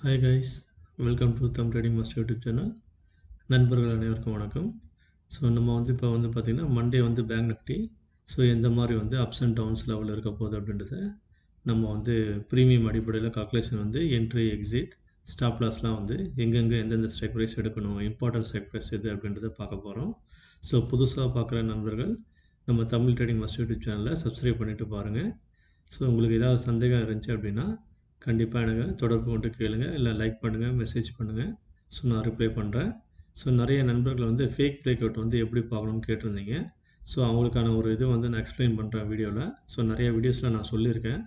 Hi guys, welcome to them trading master YouTube channel. நண்பர்கள் அனைவருக்கும் வணக்கம். ஸோ நம்ம இப்போ பார்த்திங்கன்னா மண்டே பேங்க் நிஃப்டி எந்த மாதிரி அப்ஸ் அண்ட் டவுன்ஸ் லெவலில் இருக்க போகுது அப்படின்றத நம்ம ப்ரீமியம் அடிப்படையில் கால்குலேஷன் என்ட்ரி எக்ஸிட் ஸ்டாப் லாஸ்லாம் எங்கெங்கே எந்தெந்த ஸ்ட்ரைக் ப்ரைஸ் எடுக்கணும், இம்பார்ட்டன்ட் ஸ்ட்ரைக் ப்ரைஸ் எது அப்படின்றத பார்க்க போகிறோம். ஸோ புதுசாக பார்க்குற நண்பர்கள் நம்ம தமிழ் ட்ரேடிங் மாஸ்டர் யூடியூப் சேனலில் சப்ஸ்கிரைப் பண்ணிவிட்டு பாருங்கள். ஸோ உங்களுக்கு ஏதாவது சந்தேகம் இருந்துச்சு அப்படின்னா கண்டிப்பாக எனக்கு தொடர்பு கொண்டு கேளுங்க, இல்லை லைக் பண்ணுங்கள், மெசேஜ் பண்ணுங்கள். ஸோ நான் ரிப்ளை பண்ணுறேன். ஸோ நிறைய நண்பர்கள் ஃபேக் பிரேக் அவுட் எப்படி பார்க்கணும்னு கேட்டிருந்தீங்க. ஸோ அவங்களுக்கான ஒரு இது நான் எக்ஸ்பிளைன் பண்ணுறேன் வீடியோவில். ஸோ நிறைய வீடியோஸில் நான் சொல்லியிருக்கேன்.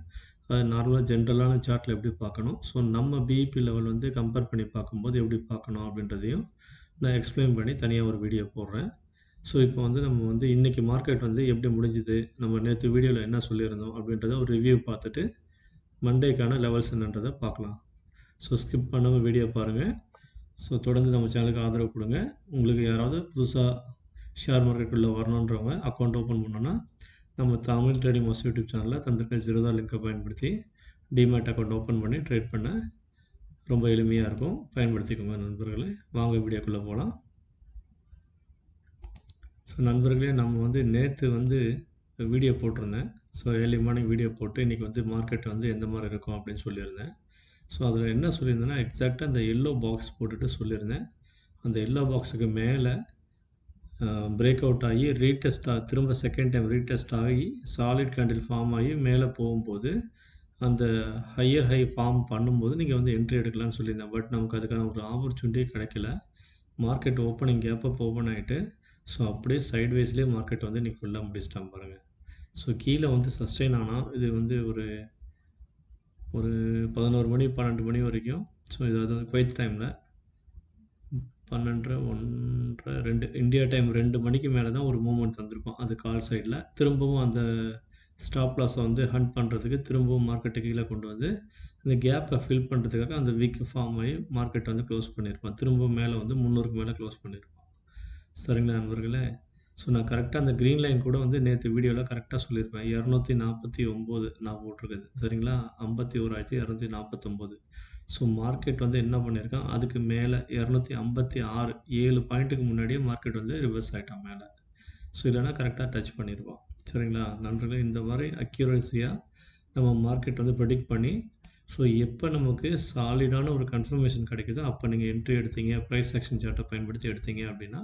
அது நார்மலாக ஜென்ரலான சார்ட்டில் எப்படி பார்க்கணும், ஸோ நம்ம பிஇபி லெவல் கம்பேர் பண்ணி பார்க்கும்போது எப்படி பார்க்கணும் அப்படின்றதையும் நான் எக்ஸ்பிளைன் பண்ணி தனியாக ஒரு வீடியோ போடுறேன். ஸோ இப்போ நம்ம இன்றைக்கி மார்க்கெட் எப்படி முடிஞ்சுது, நம்ம நேற்று வீடியோவில் என்ன சொல்லியிருந்தோம் அப்படின்றத ஒரு ரிவ்யூ பார்த்துட்டு மண்டேக்கான லெவல்ஸ் என்னன்றதை பார்க்கலாம். ஸோ ஸ்கிப் பண்ணாமல் வீடியோ பாருங்கள். ஸோ தொடர்ந்து நம்ம சேனலுக்கு ஆதரவு கொடுங்க. உங்களுக்கு யாராவது புதுசாக ஷேர் மார்க்கெட்டுக்குள்ளே வரணுன்றவங்க அக்கௌண்ட் ஓப்பன் பண்ணோன்னா நம்ம தமிழ் ட்ரேடிங் மாஸ்டர் யூடியூப் சேனலில் தந்திருக்க ஜிரோதா லிங்கை பயன்படுத்தி டிமேட் அக்கௌண்ட் ஓப்பன் பண்ணி ட்ரேட் பண்ண ரொம்ப எளிமையாக இருக்கும். பயன்படுத்திக்கோங்க நண்பர்களே. வாங்க வீடியோக்குள்ளே போகலாம். ஸோ நண்பர்களே, நம்ம நேற்று வீடியோ போட்டிருந்தேன். ஸோ ஏர்லி மார்னிங் வீடியோ போட்டு இன்றைக்கி மார்க்கெட் எந்த மாதிரி இருக்கும் அப்படின்னு சொல்லியிருந்தேன். ஸோ அதில் என்ன சொல்லியிருந்தேன்னா, எக்ஸாக்டாக அந்த எல்லோ பாக்ஸ் போட்டுட்டு சொல்லியிருந்தேன். அந்த எல்லோ பாக்ஸுக்கு மேலே பிரேக் அவுட் ஆகி திரும்ப செகண்ட் டைம் ரீடெஸ்ட் ஆகி சாலிட் கேண்டில் ஃபார்ம் ஆகி மேலே போகும்போது அந்த ஹையர் ஹை ஃபார்ம் பண்ணும்போது நீங்கள் என்ட்ரி எடுக்கலாம்னு சொல்லியிருந்தேன். பட் நமக்கு அதுக்கான ஒரு ஆப்பர்ச்சுனிட்டியே கிடைக்கல. Market opening gap up open ஆகிட்டு ஸோ அப்படியே சைட்வேஸ்லேயே மார்க்கெட் இன்றைக்கி ஃபுல்லாக முடிச்சிட்டாங்க பாருங்கள். ஸோ கீழே சஸ்டெயின் ஆனால் இது ஒரு 11 மணி 12 மணி வரைக்கும், ஸோ இது குவைத் டைமில் 12, 1, 2 இந்தியா டைம் 2 மணிக்கு மேலே தான் ஒரு மூவ்மெண்ட் வந்திருக்கும். அது கால் சைடில் திரும்பவும் அந்த ஸ்டாப் லாஸை ஹண்ட் பண்ணுறதுக்கு திரும்பவும் மார்க்கெட்டை கீழே கொண்டு இந்த கேப்பை ஃபில் பண்ணுறதுக்காக அந்த வீக் ஃபார்ம் ஆகி மார்க்கெட் க்ளோஸ் பண்ணியிருப்பான். திரும்பவும் மேலே 300க்கு மேலே க்ளோஸ் பண்ணியிருப்பான். சரிங்களா நண்பர்களே? ஸோ நான் கரெக்டாக அந்த க்ரீன் லைன் கூட நேற்று வீடியோவில் கரெக்டாக சொல்லியிருப்பேன். 249 நான் போட்டிருக்குது. சரிங்களா? 51,249. ஸோ மார்க்கெட் என்ன பண்ணியிருக்கான், அதுக்கு மேலே 256 7 பாயிண்ட்டுக்கு முன்னாடியே மார்க்கெட் ரிவர்ஸ் ஆகிட்டான் மேலே. ஸோ இல்லைனா கரெக்டாக டச் பண்ணியிருப்பான். சரிங்களா நண்பர்களே? இந்த மாதிரி அக்யூரஸியாக நம்ம மார்க்கெட் ப்ரெடிக்ட் பண்ணி ஸோ எப்போ நமக்கு சாலிடான ஒரு கன்ஃபர்மேஷன் கிடைக்குதோ அப்போ நீங்கள் என்ட்ரி எடுத்தீங்க, ப்ரைஸ் ஆக்ஷன் சார்ட்டை பயன்படுத்தி எடுத்தீங்க அப்படின்னா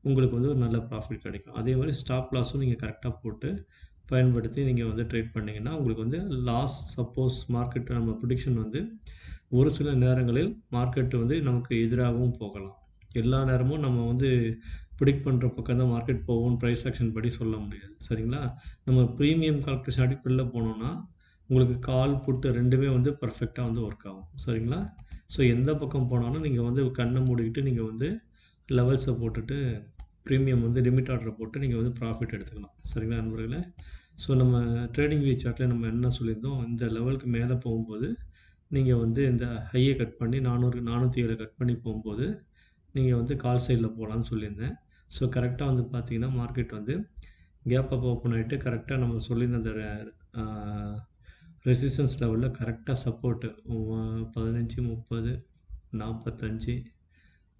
உங்களுக்கு ஒரு நல்ல ப்ராஃபிட் கிடைக்கும். அதே மாதிரி ஸ்டாப் லாஸும் நீங்கள் கரெக்டாக போட்டு பயன்படுத்தி நீங்கள் ட்ரேட் பண்ணிங்கன்னா உங்களுக்கு லாஸ் சப்போஸ் மார்க்கெட் நம்ம ப்ரிடிக்ஷன் ஒரு சில நேரங்களில் மார்க்கெட் நமக்கு எதிராகவும் போகலாம். எல்லா நேரமும் நம்ம ப்ரிடிக்ட் பண்ணுற பக்கம் தான் மார்க்கெட் போகும் ப்ரைஸ் ஆக்ஷன் படி சொல்ல முடியாது. சரிங்களா? நம்ம ப்ரீமியம் கால்குலேஷன் அடிப்படையில் போனோம்னா உங்களுக்கு கால் புட்டு ரெண்டுமே பர்ஃபெக்டாக ஒர்க் ஆகும். சரிங்களா? ஸோ எந்த பக்கம் போனாலும் நீங்கள் கண்ணை மூடிக்கிட்டு நீங்கள் லெவல்ஸை போட்டுட்டு ப்ரீமியம் லிமிட் ஆர்டரை போட்டு நீங்கள் ப்ராஃபிட் எடுத்துக்கலாம். சரிங்களா நண்பர்களே? ஸோ நம்ம ட்ரேடிங் வியூ சார்ட்டில் நம்ம என்ன சொல்லியிருந்தோம், இந்த லெவலுக்கு மேலே போகும்போது நீங்கள் இந்த ஹையை கட் பண்ணி 407 கட் பண்ணி போகும்போது நீங்கள் கால் சைடில் போகலான்னு சொல்லியிருந்தேன். ஸோ கரெக்டாக பார்த்தீங்கன்னா மார்க்கெட் கேப் அப் ஓப்பன் ஆகிட்டு கரெக்டாக நம்ம சொல்லியிருந்த ரெசிஸ்டன்ஸ் லெவலில் கரெக்டாக சப்போர்ட்டு 15, 30, 45,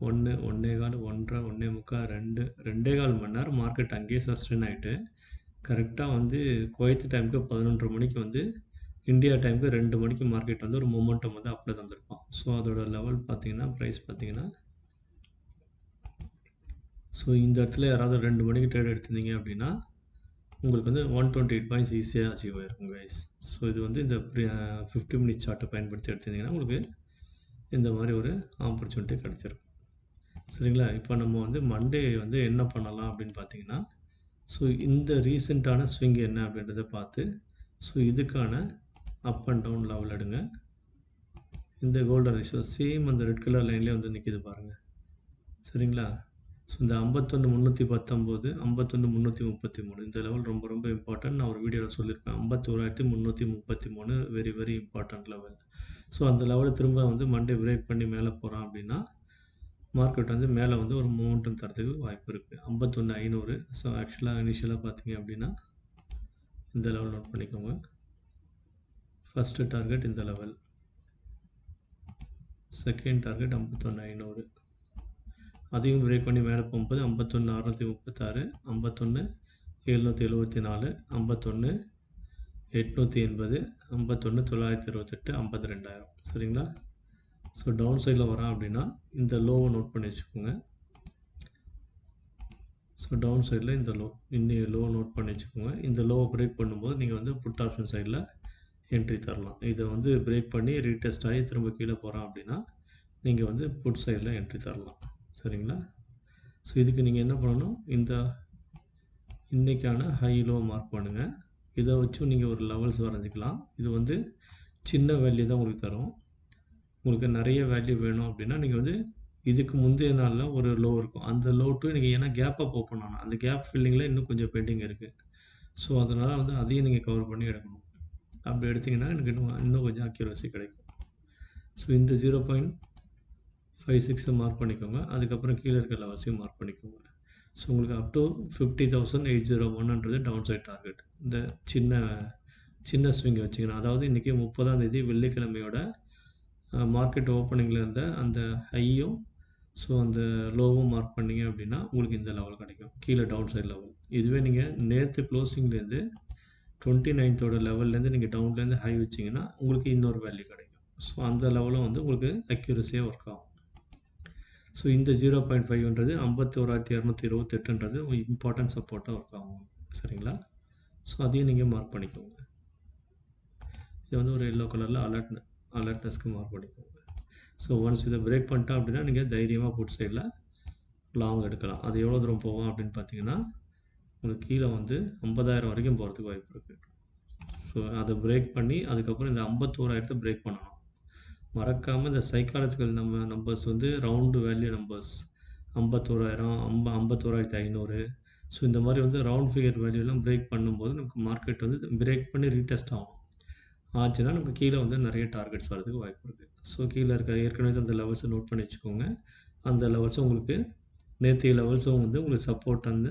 1, 1.25, 1.5, 1.25, 2 மணி நேரம் மார்க்கெட் அங்கேயே சஸ்டெயின் ஆகிட்டு கரெக்டாக குவைத் டைமுக்கு 11:30 மணிக்கு இந்தியா டைமுக்கு 2 மணிக்கு மார்க்கெட் ஒரு மொமெண்டம் அப்ளை தந்திருப்பான். ஸோ அதோட லெவல் பார்த்தீங்கன்னா ப்ரைஸ் பார்த்தீங்கன்னா ஸோ இந்த இடத்துல யாராவது 2 மணிக்கு ட்ரேட் எடுத்திருந்தீங்க அப்படின்னா உங்களுக்கு 128 பாயிண்ட்ஸ் ஈஸியாக அச்சீவ் ஆகிருக்கும் கைஸ். ஸோ இது இந்த 50 மினிட்ஸ் சார்ட்டை பயன்படுத்தி எடுத்திருந்தீங்கன்னா உங்களுக்கு இந்த மாதிரி ஒரு ஆப்பர்ச்சுனிட்டி கிடச்சிருக்கும். சரிங்களா? இப்போ நம்ம மண்டே என்ன பண்ணலாம் அப்படின்னு பார்த்தீங்கன்னா, ஸோ இந்த ரீசெண்டான ஸ்விங் என்ன அப்படின்றத பார்த்து ஸோ இதுக்கான அப் அண்ட் டவுன் லெவல் எடுங்க. இந்த கோல்டன் ரேஷியோ சேம் அந்த ரெட் கலர் லைன்லேயே நிற்கிது பாருங்கள். சரிங்களா? ஸோ இந்த 51,319, 51,333 இந்த லெவல் ரொம்ப ரொம்ப இம்பார்ட்டன்ட். நான் ஒரு வீடியோவில் சொல்லியிருப்பேன். 51,333 very very important level. So அந்த லெவலை திரும்ப மண்டே பிரேக் பண்ணி மேலே போகிறான் அப்படின்னா மார்க்கெட் மேலே ஒரு மூமெண்டம் தரத்துக்கு வாய்ப்பு இருக்குது. 51,500. ஸோ ஆக்சுவலாக இனிஷியலாக பார்த்தீங்க அப்படின்னா இந்த லெவல் நோட் பண்ணிக்கோங்க. ஃபஸ்ட்டு டார்கெட் இந்த லெவல். Second target 51,500. அதையும் பிரேக் பண்ணி மேலே போகும்போது 51,636, 51,774, 51,880, 51,968, 52,000. சரிங்களா? ஸோ டவுன் சைடில் வரான் அப்படின்னா இந்த லோவை நோட் பண்ணி வச்சுக்கோங்க. ஸோ டவுன் சைடில் இந்த லோ நோட் பண்ணி வச்சுக்கோங்க. இந்த லோவை பிரேக் பண்ணும்போது நீங்கள் வந்து புட் ஆப்ஷன் சைடில் என்ட்ரி தரலாம். இதை வந்து பிரேக் பண்ணி ரீடெஸ்ட் ஆகி திரும்ப கீழே போகிறான் அப்படின்னா நீங்கள் வந்து புட் சைடில் என்ட்ரி தரலாம். சரிங்களா? ஸோ இதுக்கு நீங்கள் என்ன பண்ணணும், இன்றைக்கான ஹை லோ மார்க் பண்ணுங்கள். இதை வச்சும் நீங்கள் ஒரு லெவல்ஸ் வரைஞ்சிக்கலாம். இது வந்து சின்ன வேல்யூ தான் உங்களுக்கு தரும். உங்களுக்கு நிறைய வேல்யூ வேணும் அப்படின்னா நீங்கள் வந்து இதுக்கு முந்தைய நாளில் ஒரு லோ இருக்கும். அந்த லோ டு நீங்கள் ஏன்னா கேப்பை ஓப்பன் ஆகணும். அந்த கேப் ஃபில்லிங்கில் இன்னும் கொஞ்சம் பெண்டிங் இருக்குது. ஸோ அதனால் வந்து அதையும் நீங்கள் கவர் பண்ணி எடுக்கணும். அப்படி எடுத்திங்கன்னா எனக்கு இன்னும் கொஞ்சம் அக்யூரசி கிடைக்கும். ஸோ இந்த 0.56 மார்க் பண்ணிக்கோங்க. அதுக்கப்புறம் கீழே இருக்க லெவல்ஸையும் மார்க் பண்ணிக்கோங்க. ஸோ உங்களுக்கு up to 50,801 down side target. இந்த சின்ன ஸ்விங்கை வச்சிங்கன்னா, அதாவது இன்றைக்கி 30ஆம் தேதி வெள்ளிக்கிழமையோட மார்க்கெட் ஓப்பனிங்கில் இருந்த அந்த ஹையும் ஸோ அந்த லோவும் மார்க் பண்ணிங்க அப்படின்னா உங்களுக்கு இந்த லெவல் கிடைக்கும், கீழே டவுன் சைட் லெவல். இதுவே நீங்கள் நேற்று க்ளோசிங்லேருந்து 29th லெவல்லேருந்து நீங்கள் டவுன்லேருந்து ஹை வச்சிங்கன்னா உங்களுக்கு இன்னொரு வேல்யூ கிடைக்கும். ஸோ அந்த லெவலும் வந்து உங்களுக்கு அக்யூரஸியாக ஒர்க் ஆகும். ஸோ இந்த 0.5ன்றது 51,228ன்றது இம்பார்ட்டன்ட் சப்போர்ட்டாக ஒர்க் ஆகும். சரிங்களா? ஸோ அதையும் நீங்கள் மார்க் பண்ணிக்கோங்க. இது வந்து ஒரு எல்லோ கலரில் அலர்ட்னஸ்க்கு மார்க் பண்ணிக்கோங்க. ஸோ ஒன்ஸ் இதை பிரேக் பண்ணிட்டோம் அப்படின்னா நீங்கள் தைரியமாக புட் சைடில் லாங் எடுக்கலாம். அது எவ்வளோ தூரம் போகும் அப்படின்னு பார்த்தீங்கன்னா உங்களுக்கு கீழே வந்து 50,000 வரைக்கும் போகிறதுக்கு வாய்ப்பு இருக்குது. ஸோ அதை பிரேக் பண்ணி அதுக்கப்புறம் இந்த 51,000 பிரேக் பண்ணணும். மறக்காமல் இந்த சைக்காலஜிக்கல் நம்பர்ஸ் வந்து ரவுண்டு வேல்யூ நம்பர்ஸ் 51,000, 51,500. ஸோ இந்த மாதிரி வந்து ரவுண்ட் ஃபிகர் வேல்யூலாம் பிரேக் பண்ணும்போது நமக்கு மார்க்கெட் வந்து பிரேக் பண்ணி ரீடெஸ்ட் ஆகும். ஆச்சுன்னா நமக்கு கீழே வந்து நிறைய டார்கெட்ஸ் வரதுக்கு வாய்ப்பு இருக்குது. ஸோ கீழே இருக்க ஏற்கனவே அந்த லெவல்ஸை நோட் பண்ணி வச்சுக்கோங்க. அந்த லெவல்ஸும் உங்களுக்கு நேற்றைய லெவல்ஸும் வந்து உங்களுக்கு சப்போர்ட் அந்த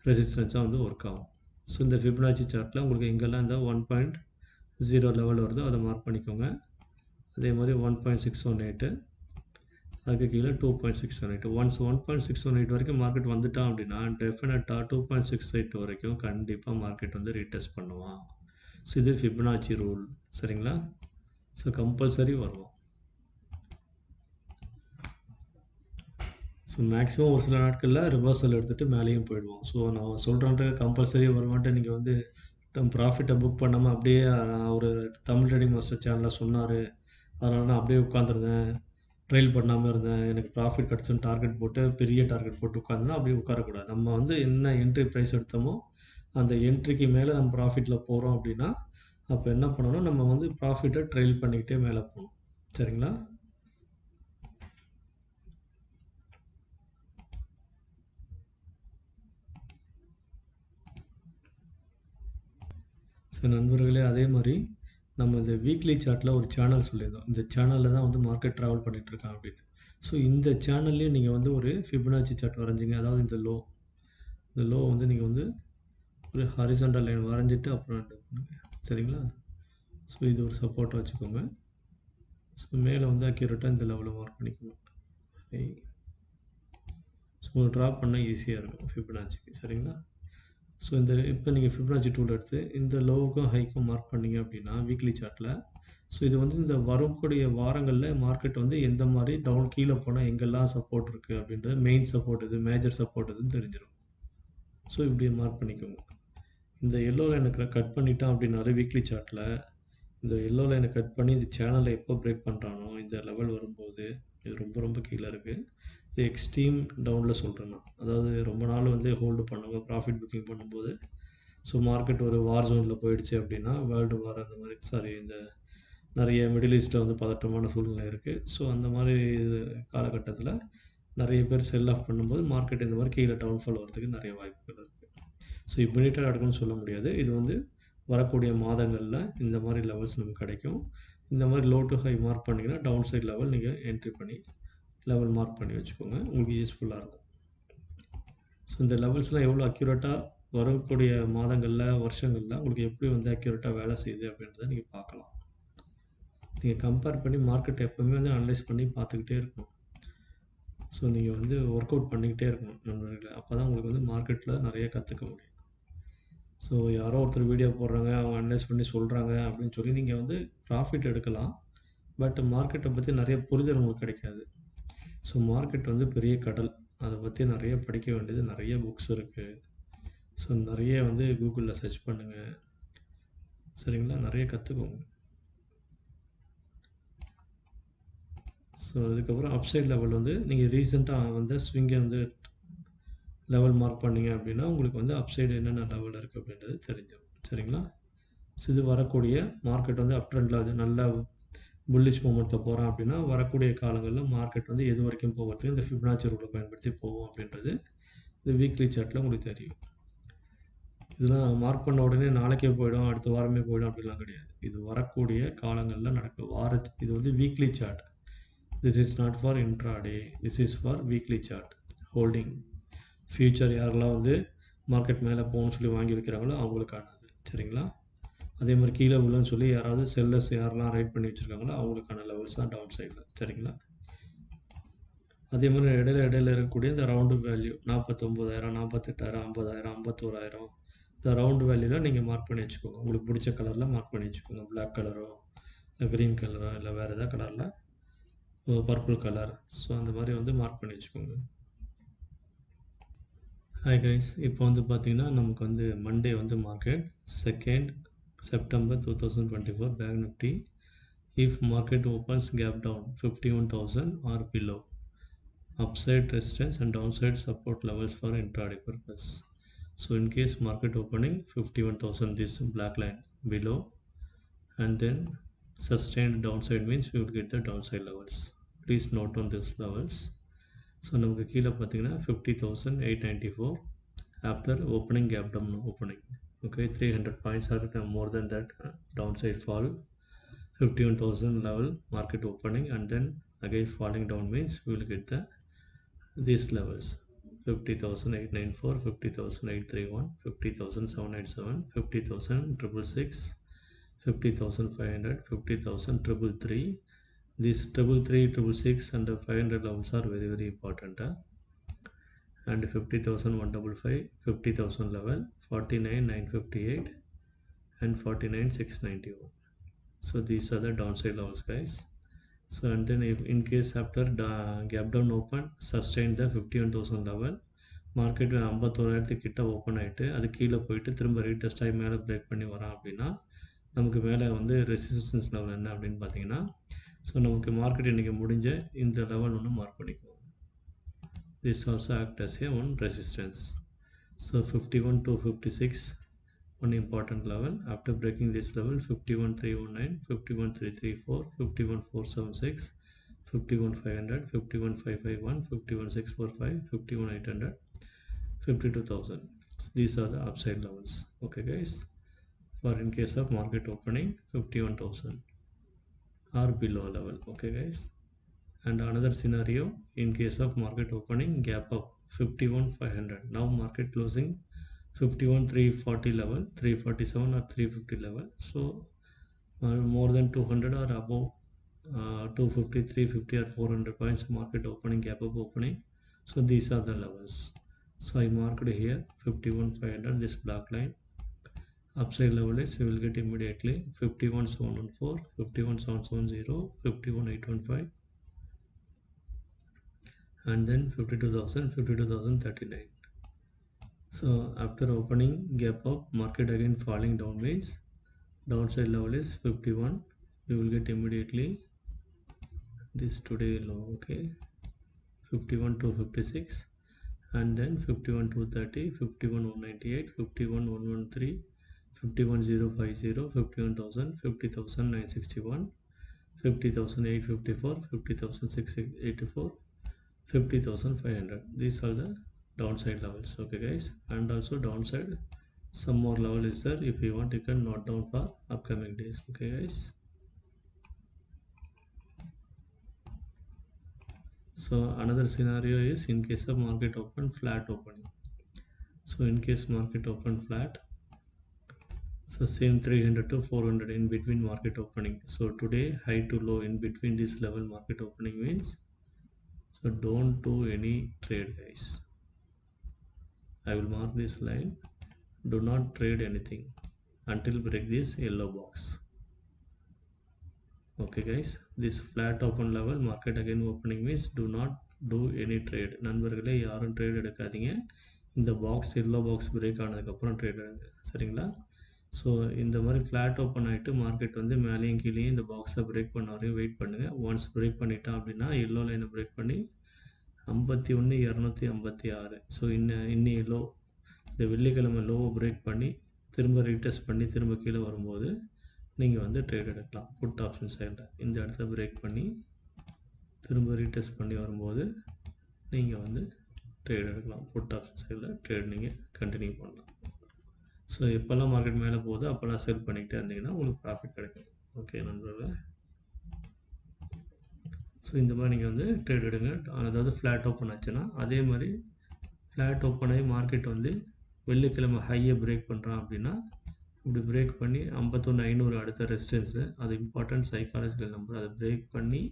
ரெசிஸ்டன்ஸாக வந்து ஒர்க் ஆகும். ஸோ இந்த ஃபிபனாச்சி சார்ட்டில் உங்களுக்கு எங்கெல்லாம் இந்த 1.0 லெவல் வருதோ அதை மார்க் பண்ணிக்கோங்க. அதே மாதிரி 1.618, அதுக்கு கீழே 2.618. ஒன்ஸ் 1.618 வரைக்கும் மார்க்கெட் வந்துட்டான் அப்படின்னா டெஃபினட்டாக 2.68 வரைக்கும் கண்டிப்பாக மார்க்கெட் வந்து ரீடெஸ்ட் பண்ணுவான். ஸோ இது ஃபிபனாச்சி ரூல். சரிங்களா? ஸோ கம்பல்சரி வருவோம். ஸோ மேக்ஸிமம் ஒரு சில நாட்களில் ரிவர்சல் எடுத்துகிட்டு மேலேயும் போயிடுவோம். ஸோ நான் சொல்கிறேன்ட்டு கம்பல்சரி வருவான்ட்டு நீங்கள் வந்து ப்ராஃபிட்டை புக் பண்ணாமல் அப்படியே ஒரு தமிழ் ட்ரேடிங் மாஸ்டர் சேனலில் சொன்னார், அதனால் நான் அப்படியே உட்காந்துருந்தேன், ட்ரெயில் பண்ணாமல் இருந்தேன், எனக்கு ப்ராஃபிட் கிடச்சுன்னு டார்கெட் போட்டு பெரிய டார்கெட் போட்டு உட்காந்துனா அப்படியே உட்காரக்கூடாது. நம்ம வந்து என்ன என்ட்ரி ப்ரைஸ் எடுத்தோமோ அந்த என்ட்ரிக்கு மேலே நம்ம ப்ராஃபிட்டில் போகிறோம் அப்படின்னா அப்போ என்ன பண்ணணும், நம்ம வந்து ப்ராஃபிட்டை ட்ரெயில் பண்ணிக்கிட்டே மேலே போகணும். சரிங்களா? ஸோ நண்பர்களே, அதே மாதிரி நம்ம இந்த வீக்லி சார்ட்டில் ஒரு சேனல் சொல்லியிருந்தோம். இந்த சேனலில் தான் வந்து மார்க்கெட் ட்ராவல் பண்ணிகிட்ருக்கான் அப்படின்னு. ஸோ இந்த சேனல்லேயே நீங்கள் வந்து ஒரு ஃபிபனாச்சி சார்ட் வரைஞ்சிங்க. அதாவது இந்த லோ வந்து நீங்கள் வந்து ஒரு ஹாரிசான்டல் லைன் வரைஞ்சிட்டு அப்புறம் பண்ணுங்க. சரிங்களா? ஸோ இது ஒரு சப்போர்ட்டாக வச்சுக்கோங்க. ஸோ மேலே வந்து அக்யூரேட்டாக இந்த லெவலில் மார்க் பண்ணிக்கோங்க. ஸோ ட்ராப் பண்ணால் ஈஸியாக இருக்கும் ஃபிபனாச்சிக்கு. சரிங்களா? ஸோ இப்போ நீங்கள் ஃபிபனாச்சி டூல் எடுத்து இந்த லோவுக்கும் ஹைக்கும் மார்க் பண்ணிங்க அப்படின்னா வீக்லி சார்ட்டில், ஸோ இது வந்து இந்த வரக்கூடிய வாரங்களில் மார்க்கெட் வந்து எந்த மாதிரி டவுன் கீழே போனால் எங்கெல்லாம் சப்போர்ட் இருக்குது அப்படின்றது, மெயின் சப்போர்ட் இது, மேஜர் சப்போர்ட் இதுன்னு தெரிஞ்சிடும். ஸோ இப்படி மார்க் பண்ணிக்கோங்க. இந்த எல்லோ லைனை கட் பண்ணிட்டான் அப்படின்னாலே வீக்லி சார்ட்டில் இந்த எல்லோ லைனை கட் பண்ணி இந்த சேனலை எப்போ பிரேக் பண்ணுறானோ இந்த லெவல் வரும்போது இது ரொம்ப ரொம்ப கீழே இருக்குது. இது எக்ஸ்ட்ரீம் டவுனில் சொல்கிறேன் நான். அதாவது ரொம்ப நாள் வந்து ஹோல்டு பண்ணுங்க ப்ராஃபிட் புக்கிங் பண்ணும்போது. ஸோ மார்க்கெட் ஒரு வார் ஜோனில் போயிடுச்சு அப்படின்னா, வேர்ல்டு வார் அந்த மாதிரி இந்த நிறைய மிடில் ஈஸ்ட்டில் வந்து பதட்டமான சூழ்நிலை இருக்குது. ஸோ அந்த மாதிரி காலகட்டத்தில் நிறைய பேர் செல் ஆஃப் பண்ணும்போது மார்க்கெட் இந்த மாதிரி கீழே டவுன்ஃபால் வரதுக்கு நிறைய வாய்ப்புகள் இருக்குது. ஸோ இம்மிடியேட்டாக நடக்கும்னு சொல்ல முடியாது. இது வந்து வரக்கூடிய மாதங்களில் இந்த மாதிரி லெவல்ஸ் நமக்கு கிடைக்கும். இந்த மாதிரி லோ டு ஹை மார்க் பண்ணிங்கன்னா டவுன் சைட் லெவல் நீங்கள் என்ட்ரி பண்ணி லெவல் மார்க் பண்ணி வச்சுக்கோங்க. உங்களுக்கு யூஸ்ஃபுல்லாக இருக்கும். ஸோ இந்த லெவல்ஸ்லாம் எவ்வளோ அக்யூரேட்டாக வரக்கூடிய மாதங்களில் வருஷங்களில் உங்களுக்கு எப்படி வந்து அக்யூரேட்டாக வேலை செய்யுது அப்படின்றத நீங்கள் பார்க்கலாம். நீங்கள் கம்பேர் பண்ணி மார்க்கெட் எப்போவுமே வந்து அனலைஸ் பண்ணி பார்த்துக்கிட்டே இருக்கணும். ஸோ நீங்கள் வந்து ஒர்க் அவுட் பண்ணிக்கிட்டே இருக்கணும் நண்பர்களே. அப்போ தான் உங்களுக்கு வந்து மார்க்கெட்டில் நிறைய கற்றுக்க முடியும். ஸோ யாரோ ஒருத்தர் வீடியோ போடுறாங்க, அவங்க அனலைஸ் பண்ணி சொல்கிறாங்க அப்படின்னு சொல்லி நீங்கள் வந்து ப்ராஃபிட் எடுக்கலாம். பட் மார்க்கெட்டை பற்றி நிறைய புரிதல் உங்களுக்கு கிடைக்காது. ஸோ மார்க்கெட் வந்து பெரிய கடல். அதை பற்றி நிறைய படிக்க வேண்டியது நிறைய புக்ஸ் இருக்குது. ஸோ நிறைய வந்து கூகுளில் சர்ச் பண்ணுங்கள். சரிங்களா? நிறைய கற்றுக்கோங்க. ஸோ அதுக்கப்புறம் அப்சைட் லெவல் வந்து நீங்கள் ரீசெண்டாக வந்து ஸ்விங்கை வந்து லெவல் மார்க் பண்ணீங்க அப்படின்னா உங்களுக்கு வந்து அப்சைடு என்னென்ன லெவல் இருக்குது அப்படின்றது தெரிஞ்சிடும். சரிங்களா? ஸோ இது வரக்கூடிய மார்க்கெட் வந்து அப் ட்ரெண்டில் அது நல்ல புல்லிஷ் மூமெண்ட்டில் போகிறோம் அப்படின்னா வரக்கூடிய காலங்களில் மார்க்கெட் வந்து எது வரைக்கும் போகிறதுக்கு இந்த ஃபிபனாச்சி ரூலை பயன்படுத்தி போகும் அப்படின்றது இந்த வீக்லி சார்ட்டில் உங்களுக்கு தெரியும். இதெல்லாம் மார்க் பண்ண உடனே நாளைக்கே போயிடும், அடுத்த வாரமே போயிடும் அப்படிலாம் கிடையாது. இது வரக்கூடிய காலங்களில் நடக்கும். இது வந்து weekly chart. This is not for intraday, this is for weekly chart. Holding future யாரெல்லாம் வந்து மார்க்கெட் மேலே போகணும்னு சொல்லி வாங்கி வைக்கிறாங்களோ அவங்களுக்கானது. சரிங்களா? அதே மாதிரி கீழே விழுன்னு சொல்லி யாராவது செல்லர்ஸ் யாரெல்லாம் ரைட் பண்ணி வச்சுருக்காங்களோ அவங்களுக்கான லெவல்ஸ் தான் டவுன் சைடில். சரிங்களா? அதே மாதிரி இடையில இருக்கக்கூடிய இந்த ரவுண்டு வேல்யூ 49,000, 48,000, 50,000, 51,000 இந்த ரவுண்டு வேல்யூவில் நீங்கள் மார்க் பண்ணி வச்சுக்கோங்க. உங்களுக்கு பிடிச்ச கலரில் மார்க் பண்ணி வச்சுக்கோங்க. பிளாக் கலரோ இல்லை க்ரீன் கலரோ இல்லை வேறு எதாவது கலரில் பர்பிள் கலர். ஸோ அந்த மாதிரி வந்து மார்க் பண்ணி வச்சுக்கோங்க. ஹாய் கைஸ், இப்போ வந்து பார்த்தீங்கன்னா நமக்கு வந்து மண்டே வந்து market 2nd September 2024 bank Nifty if market opens gap down 51,000 or below upside resistance and downside support levels for intraday purpose. So in case market opening 51,000 this black line below and then sustained downside means we would get the downside levels. Please note on these levels. So நமக்கு கீழே பார்த்தீங்கன்னா 50,894 after opening gap down opening. Okay, 300 points are more than that downside fall. 51,000 level market opening and then again falling down means we will get these levels 50,894, 50,831, 50,787, 50,666, 50,500, 50,333. These 333, 666 and 500 levels are very very important. And 50,155, 50,000 level, 49,958 and 49,691. So these are the downside levels, guys. So and then if in case after gap down open sustain the 51,000 level, market 51,000 கிட்ட open ஆகிட்டு அது கீழே போயிட்டு திரும்ப retest ஆகி மேலே break பண்ணி வரான் அப்படின்னா நமக்கு மேலே வந்து ரெசிஸ்டன்ஸ் லெவல் என்ன அப்படின்னு பார்த்தீங்கன்னா, ஸோ நமக்கு மார்க்கெட் இன்றைக்கி முடிஞ்ச இந்த லெவல் ஒன்று மார்க் பண்ணிக்குவோம். This also act as a one resistance. So 51,256 one important level. After breaking this level 51,319, 51,334, 51,476, 51,500, 51,551, 51,645, 51,800, 52,000. These are the upside levels. Okay guys, for in case of market opening 51,000 or below level. Okay guys, and another scenario in case of market opening gap up 51,500. Now market closing 51,340 level, 347 or 350 level. So more than 200 or above 250, 350 or 400 points market opening, gap up opening. So these are the levels. So I marked here 51,500, this black line. Upside level is we will get immediately 51,714, 51,770, 51,815 and then 52,000, 52,039. So after opening gap up, market again falling down means downside level is 51. We will get immediately this today low. Okay, 51,256 and then 51,230, 51,198, 51,113, 51,050, 51,000, 50,961, 50,854, 50,684, 50,500. These are the downside levels. Okay guys, and also downside some more level is there. If you want you can note down for upcoming days. Okay guys, so another scenario is in case of market open flat opening. So in case market open flat So same 300 to 400 in between market opening. So today high to low in between this level market opening means, so don't do any trade guys. I will mark this line, do not trade anything until break this yellow box. Okay guys, this flat open level market again opening means do not do any trade. நண்பர்களே யாரும் trade எடுக்காதீங்க. இந்த box yellow box break ஆனதுக்கப்புறம் trade எடுங்க, சரிங்களா? So இந்த மாதிரி flat open ஆகிட்டு மார்க்கெட் வந்து மேலேயும் கீழேயும் இந்த பாக்ஸை பிரேக் பண்ண வரையும் வெயிட் பண்ணுங்கள். ஒன்ஸ் பிரேக் பண்ணிட்டான் அப்படின்னா எல்லோ லைனை பிரேக் பண்ணி 51,256. ஸோ இன்னி லோ, இந்த வெள்ளிக்கிழமை லோவை பிரேக் பண்ணி திரும்ப ரீடெஸ்ட் பண்ணி திரும்ப கீழே வரும்போது நீங்கள் வந்து ட்ரேட் எடுக்கலாம். புட் ஆப்ஷன் சைடில் இந்த இடத்த பிரேக் பண்ணி திரும்ப ரீடெஸ்ட் பண்ணி வரும்போது நீங்கள் வந்து ட்ரேட் எடுக்கலாம். புட் ஆப்ஷன் சைடில் ட்ரேட் நீங்கள் கண்டினியூ பண்ணலாம். ஸோ எப்போல்லாம் மார்க்கெட் மேலே போகுதோ அப்போல்லாம் செல் பண்ணிக்கிட்டே இருந்தீங்கன்னா உங்களுக்கு ப்ராஃபிட் கிடைக்கும். ஓகே நண்பர்களே, ஸோ இந்த மாதிரி நீங்கள் வந்து ட்ரேட் எடுங்க. அதாவது ஃப்ளாட் ஓப்பன் ஆச்சுன்னா அதே மாதிரி ஃப்ளாட் ஓப்பன் ஆகி மார்க்கெட் வந்து வெள்ளிக்கிழமை ஹையை பிரேக் பண்ணுறான் அப்படின்னா இப்படி பிரேக் பண்ணி 51,500 அடுத்த ரெசிஸ்டன்ஸு, அது இம்பார்ட்டன்ட் சைக்காலஜிக்கல் நம்பர். அதை பிரேக் பண்ணி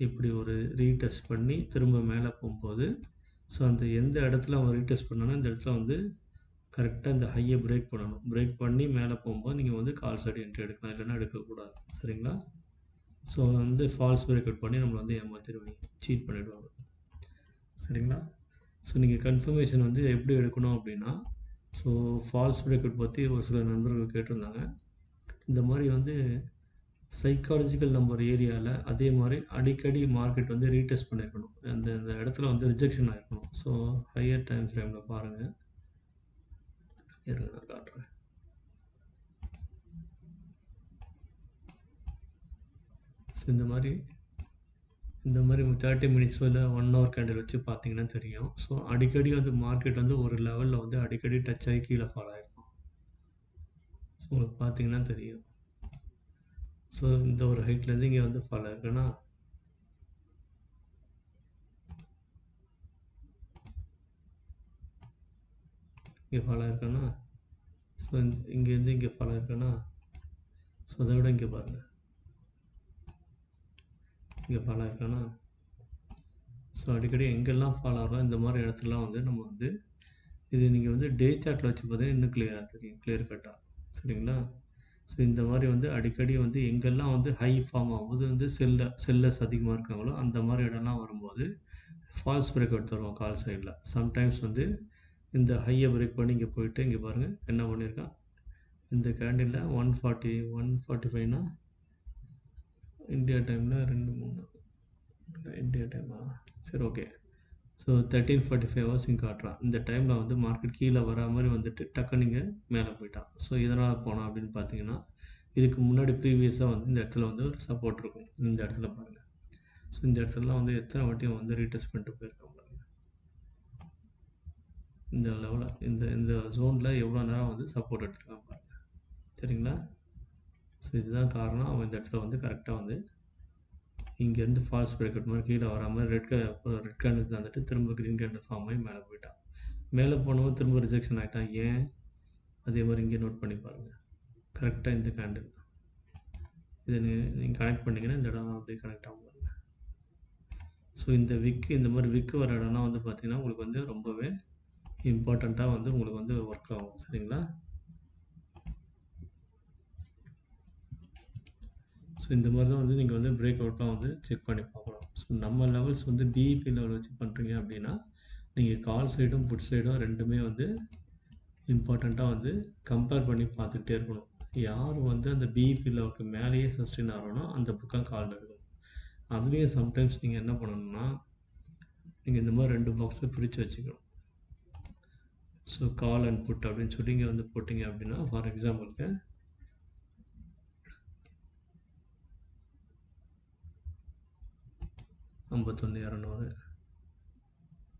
இப்படி ஒரு ரீடெஸ்ட் பண்ணி திரும்ப மேலே போகும்போது, ஸோ அந்த எந்த இடத்துல அவன் ரீடெஸ்ட் பண்ணானோ இந்த இடத்துல வந்து கரெக்டாக இந்த ஹையை பிரேக் பண்ணணும். பிரேக் பண்ணி மேலே போகும்போது நீங்கள் வந்து கால் சைடு என்ட்ரி எடுக்கலாம், இல்லைன்னா எடுக்கக்கூடாது, சரிங்களா? ஸோ வந்து ஃபால்ஸ் பிரேக் அவுட் பண்ணி நம்மளை வந்து ஏமாற்றிடுவாங்க, சீட் பண்ணிவிடுவாங்க, சரிங்களா? ஸோ நீங்கள் கன்ஃபர்மேஷன் வந்து எப்படி எடுக்கணும் அப்படின்னா, ஸோ ஃபால்ஸ் பிரேக் அவுட் பற்றி ஒரு சில நண்பர்கள் கேட்டிருந்தாங்க. இந்த மாதிரி வந்து சைக்காலஜிக்கல் நம்பர் ஏரியாவில் அதே மாதிரி அடிக்கடி மார்க்கெட் வந்து ரீடெஸ்ட் பண்ணியிருக்கணும். அந்த இந்த இடத்துல வந்து ரிஜெக்ஷன் ஆகிருக்கணும். ஸோ ஹையர் டைம் ஃப்ரேமில் பாருங்கள், இருங்க நான் காட்டுறேன். ஸோ இந்த மாதிரி 30 மினிட்ஸ் வந்து 1 ஹவர் கேண்டில் வச்சு பார்த்தீங்கன்னா தெரியும். ஸோ அடிக்கடி வந்து மார்க்கெட் வந்து ஒரு லெவலில் வந்து அடிக்கடி டச் ஆகி கீழே ஃபாலோ ஆகிருக்கும். ஸோ உங்களுக்கு பார்த்தீங்கன்னா தெரியும். ஸோ இந்த ஒரு ஹைட்லேருந்து இங்கே வந்து ஃபாலோ இருக்குன்னா இங்கே ஃபாலோ இருக்குன்னா, ஸோ இங்கேருந்து இங்கே ஃபாலோ இருக்குன்னா, ஸோ அதை விட இங்கே பாருங்கள், இங்கே ஃபாலோ இருக்குன்னா, ஸோ அடிக்கடி எங்கெல்லாம் ஃபாலோ ஆகிறோம் இந்த மாதிரி இடத்துலலாம் வந்து நம்ம வந்து இது நீங்கள் வந்து டே சார்ட்டில் வச்சு பார்த்தீங்கன்னா இன்னும் கிளியராக தெரியும், கிளியர் கட்டாக, சரிங்களா? ஸோ இந்த மாதிரி வந்து அடிக்கடி வந்து எங்கெல்லாம் வந்து ஹை ஃபார்ம் ஆகும்போது வந்து செல்லஸ் அதிகமாக இருக்காங்களோ அந்த மாதிரி இடம்லாம் வரும்போது ஃபால்ஸ் பிரேக் அவுட் தருவோம் கால் சைடில். சம்டைம்ஸ் வந்து இந்த ஹையை பிரேக் பண்ணி இங்கே போயிட்டு இங்கே பாருங்கள் என்ன பண்ணியிருக்கான், இந்த கேண்டிலில் 145னா இந்தியா டைமில் 2-3 இந்தியா டைமா, சரி ஓகே. ஸோ 13:45 ஹவர்ஸ் இங்கே காட்டுறான். இந்த டைமில் வந்து மார்க்கெட் கீழே வரா மாதிரி வந்துட்டு டக்குன்னு நீங்கள் மேலே போயிட்டான். ஸோ இதனால் போனால் அப்படின்னு பார்த்தீங்கன்னா இதுக்கு முன்னாடி ப்ரீவியஸாக வந்து இந்த இடத்துல வந்து ஒரு சப்போர்ட் இருக்கும். இந்த இடத்துல பாருங்கள். ஸோ இந்த இடத்துலலாம் வந்து எத்தனை வாட்டியும் வந்து ரீடெஸ்ட் பண்ணிட்டு போயிருக்காங்க பாருங்கள். இந்த லெவலில் இந்த ஜோனில் எவ்வளோ நேரம் வந்து சப்போர்ட் எடுத்துருக்காங்க பாருங்கள், சரிங்களா? ஸோ இதுதான் காரணம். அவன் இந்த இடத்துல வந்து கரெக்டாக வந்து இங்கேருந்து ஃபால்ஸ் பிரேக் அவுட் மாதிரி கீழே வராமல் ரெட் கேண்டில் வந்துட்டு திரும்ப க்ரீன் கேண்டில் ஃபார்ம் ஆகி மேலே போயிட்டான். மேலே போனவன் திரும்ப ரிஜெக்ஷன் ஆகிட்டான். ஏன்? அதே மாதிரி இங்கே நோட் பண்ணி பாருங்கள். கரெக்டாக இந்த கேண்டில் இதை நீங்கள் கனெக்ட் பண்ணிங்கன்னா இந்த இடம் அப்படியே கனெக்ட் ஆகும் பாருங்கள். ஸோ இந்த இந்த மாதிரி விக்கு வர இடம்லாம் வந்து பார்த்திங்கன்னா உங்களுக்கு வந்து ரொம்பவே இம்பார்ட்டண்ட்டாக வந்து உங்களுக்கு வந்து ஒர்க் ஆகும், சரிங்களா? ஸோ இந்த மாதிரி தான் வந்து நீங்கள் வந்து பிரேக் அவுட்லாம் வந்து செக் பண்ணி பார்க்கலாம். ஸோ நம்ம லெவல்ஸ் வந்து டிஇபி லெவல் வச்சு பண்ணுறீங்க அப்படின்னா நீங்கள் கால் சைடும் புட் சைடும் ரெண்டுமே வந்து இம்பார்ட்டண்ட்டாக வந்து கம்பேர் பண்ணி பார்த்துக்கிட்டே இருக்கணும். யார் வந்து அந்த பிஇபி லெவலுக்கு மேலேயே சஸ்டெயின் ஆகிறோன்னா அந்த பக்கம் கால் எடுக்கணும். அதுலேயும் சம்டைம்ஸ் நீங்கள் என்ன பண்ணணும்னா நீங்கள் இந்த மாதிரி 2 பாக்ஸை பிரித்து வச்சுக்கணும். ஸோ கால் அண்ட் புட் அப்படின்னு சொல்லி இங்கே வந்து போட்டிங்க அப்படின்னா ஃபார் எக்ஸாம்பிளுக்கு 51,200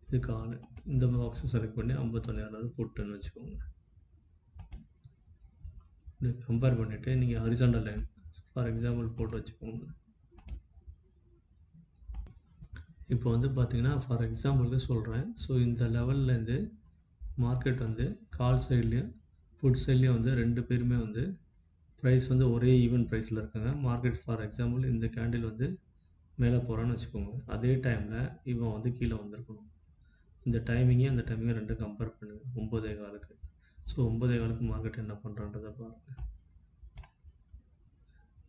இது கால், இந்த பாக்ஸை செலக்ட் பண்ணி 51,200 புட்டுன்னு வச்சுக்கோங்க. இப்படி கம்பேர் பண்ணிவிட்டு நீங்கள் ஹரிசாண்டல் லைன் ஃபார் எக்ஸாம்பிள் போட்டு வச்சுக்கோங்க. இப்போ வந்து பார்த்தீங்கன்னா ஃபார் எக்ஸாம்பிளுக்கு சொல்கிறேன். ஸோ இந்த லெவல்லேருந்து மார்க்கெட் வந்து கால் சைட்லேயும் புட் சைட்லேயும் வந்து ரெண்டு பேருமே வந்து ப்ரைஸ் வந்து ஒரே ஈவன் ப்ரைஸில் இருக்காங்க. மார்க்கெட் ஃபார் எக்ஸாம்பிள் இந்த கேண்டில் வந்து மேலே போகிறான்னு வச்சுக்கோங்க. அதே டைமில் இவன் வந்து கீழே வந்திருக்கணும். இந்த டைமிங்கே அந்த டைமிங்கை ரெண்டும் கம்பேர் பண்ணுங்கள் 9:15க்கு. ஸோ 9:15க்கு மார்க்கெட் என்ன பண்ணுறான்றதை பாருங்கள்.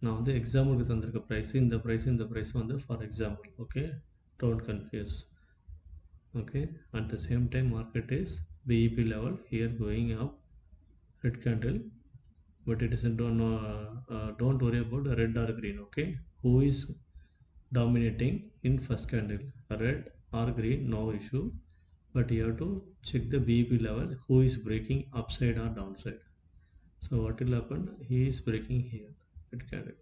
நான் வந்து எக்ஸாம்பிளுக்கு தந்திருக்க ப்ரைஸு இந்த ப்ரைஸு வந்து for example. Okay, don't confuse. Okay, at the same time market is BEP level here going up, red candle, but it isn't don't worry about the red or green. Okay, who is dominating in first candle, red or green, no issue, but you have to check the BEP level, who is breaking upside or downside. So what will happen, he is breaking here, red candle,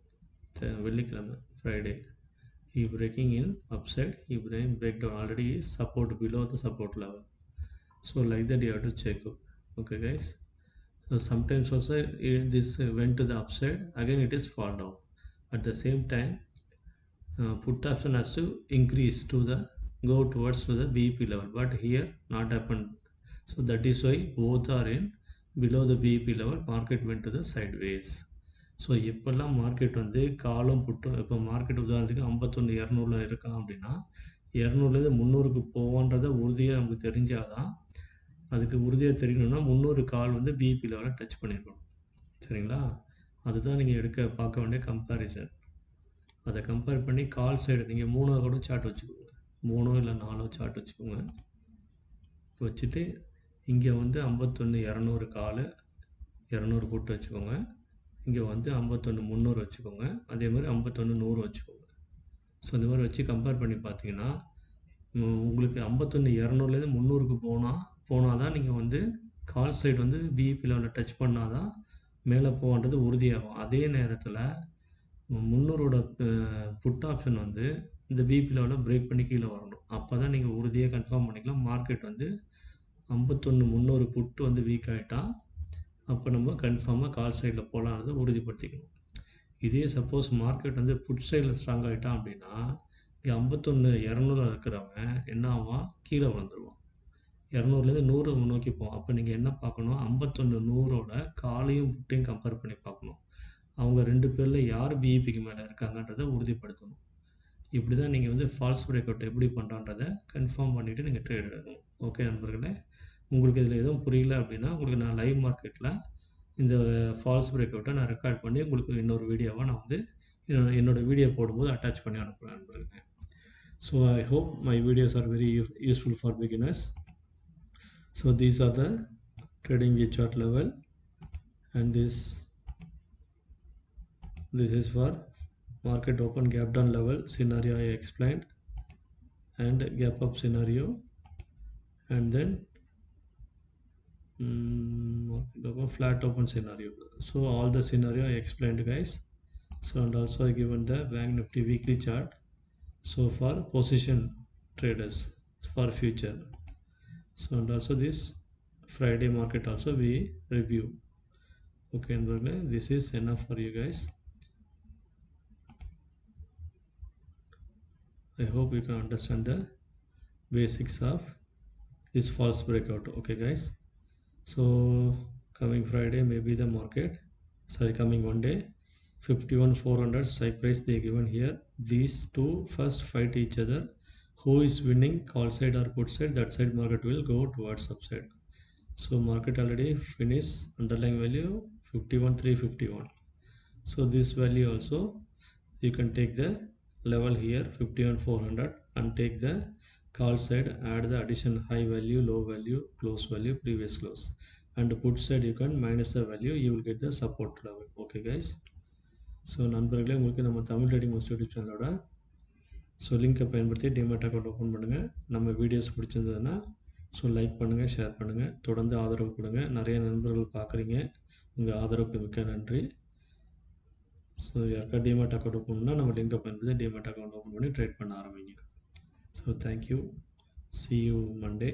வெள்ளிக்கிழமை Friday, he breaking in upside, he break down, already is support below the support level. So like that you have to check up. Okay guys, so sometimes also this went to the upside, again it is fall down. At the same time put option has to increase to the go towards to the BEP level, but here not happened. So that is why both are in below the BEP level, market went to the sideways. So எப்போல்லாம் market வந்து காலம் புட்டும், இப்போ market உதாரணத்துக்கு 51,200 இருக்கான் அப்படின்னா 200லேருந்து 300க்கு போவான்றதை உறுதியாக நமக்கு தெரிஞ்சால் தான், அதுக்கு உறுதியாக தெரியணும்னா 300 கால் வந்து பிஇபி லெவலில் டச் பண்ணியிருக்கணும். சரிங்களா, அதுதான் நீங்கள் பார்க்க வேண்டிய கம்பேரிசன். அதை கம்பேர் பண்ணி கால் சைடு நீங்கள் 3 கூட சார்ட் வச்சுக்கோங்க, 3 இல்லை 4 சார்ட் வச்சுக்கோங்க. வச்சுட்டு இங்கே வந்து 51,200 கால் 200 போட்டு வச்சுக்கோங்க. இங்கே வந்து 51,300 வச்சுக்கோங்க. அதே மாதிரி 51,100 வச்சுக்கோங்க. ஸோ இந்த மாதிரி வச்சு கம்பேர் பண்ணி பார்த்தீங்கன்னா உங்களுக்கு 51,200லேருந்து 300க்கு போனால் தான் நீங்கள் வந்து கால் சைடு வந்து பிஇபி லெவலில் டச் பண்ணால் தான் மேலே போகன்றது உறுதியாகும். அதே நேரத்தில் 300ஓட புட் ஆப்ஷன் வந்து இந்த பிஇபி லெவலில் பிரேக் பண்ணி கீழே வரணும். அப்போ தான் நீங்கள் உறுதியாக கன்ஃபார்ம் பண்ணிக்கலாம் மார்க்கெட் வந்து 51,300 புட்டு வந்து வீக் ஆகிட்டால் அப்போ நம்ம கன்ஃபார்மாக கால் சைடில் போகலான்றதை உறுதிப்படுத்திக்கணும். இதே சப்போஸ் மார்க்கெட் வந்து புட் சைடில் ஸ்ட்ராங் ஆகிட்டான் அப்படின்னா இங்கே 51,200 இருக்கிறவன் என்ன ஆவான், கீழே விழுந்துருவான். 200லேருந்து 100 நோக்கி போவோம். அப்போ நீங்கள் என்ன பார்க்கணும், 51,100ஓட காலையும் புட்டையும் கம்பேர் பண்ணி பார்க்கணும். அவங்க ரெண்டு பேரில் யார் பிஇபிக்கு மேலே இருக்காங்கன்றதை உறுதிப்படுத்தணும். இப்படி தான் நீங்கள் வந்து ஃபால்ஸ் பிரேக் அவுட் எப்படி பண்ணுறான்றதை கன்ஃபார்ம் பண்ணிவிட்டு நீங்கள் ட்ரேட் எடுக்கணும். ஓகே நண்பர்களே, உங்களுக்கு இதில் எதுவும் புரியல அப்படின்னா உங்களுக்கு நான் லைவ் மார்க்கெட்டில் இந்த ஃபால்ஸ் பிரேக் அவுட்டை நான் ரெக்கார்ட் பண்ணி உங்களுக்கு இன்னொரு வீடியோவாக நான் வந்து என்னோடய வீடியோ போடும்போது அட்டாச் பண்ணி அனுப்புகிறேன் நண்பர்களே. So I hope my videos are very useful for beginners. So these are the trading view chart level and this is for market open gap down level scenario I explained, and gap up scenario, and then flat open scenario. So all the scenario I explained guys. So and also I given the Bank Nifty weekly chart, so for position traders for future. So and also this Friday market also we review. Okay, and this is enough for you guys. I hope you can understand the basics of this false breakout. Okay guys, so coming Friday maybe the market, coming one day 51,400 strike price they given here. These two first fight each other, who is winning call side or put side, that side market will go towards upside. So market already finished underlying value 51,351. so this value also you can take the level here 51,400 and take the call side, add the addition high value, low value, close value, previous close, and put side you can minus the value, you will get the support level. Okay guys, so நண்பர்களே, உங்களுக்கு நம்ம Tamil trading master YouTube சேனலோட லிங்கை பயன்படுத்தி demat account open பண்ணுங்கள். நம்ம videos பிடிச்சிருந்ததுன்னா like பண்ணுங்கள், ஷேர் பண்ணுங்கள், தொடர்ந்து ஆதரவு கொடுங்க. நிறைய நண்பர்கள் பார்க்குறீங்க, உங்கள் ஆதரவுக்கு மிக்க நன்றி. ஸோ யாருக்கா டிமேட் அக்கௌண்ட் ஓப்பன் பண்ணால் நம்ம லிங்கை பயன்படுத்தி டிமேட் அக்கௌண்ட் ஓப்பன் பண்ணி ட்ரேட் பண்ண ஆரம்பிங்க. So thank you, see you Monday,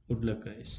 good luck guys.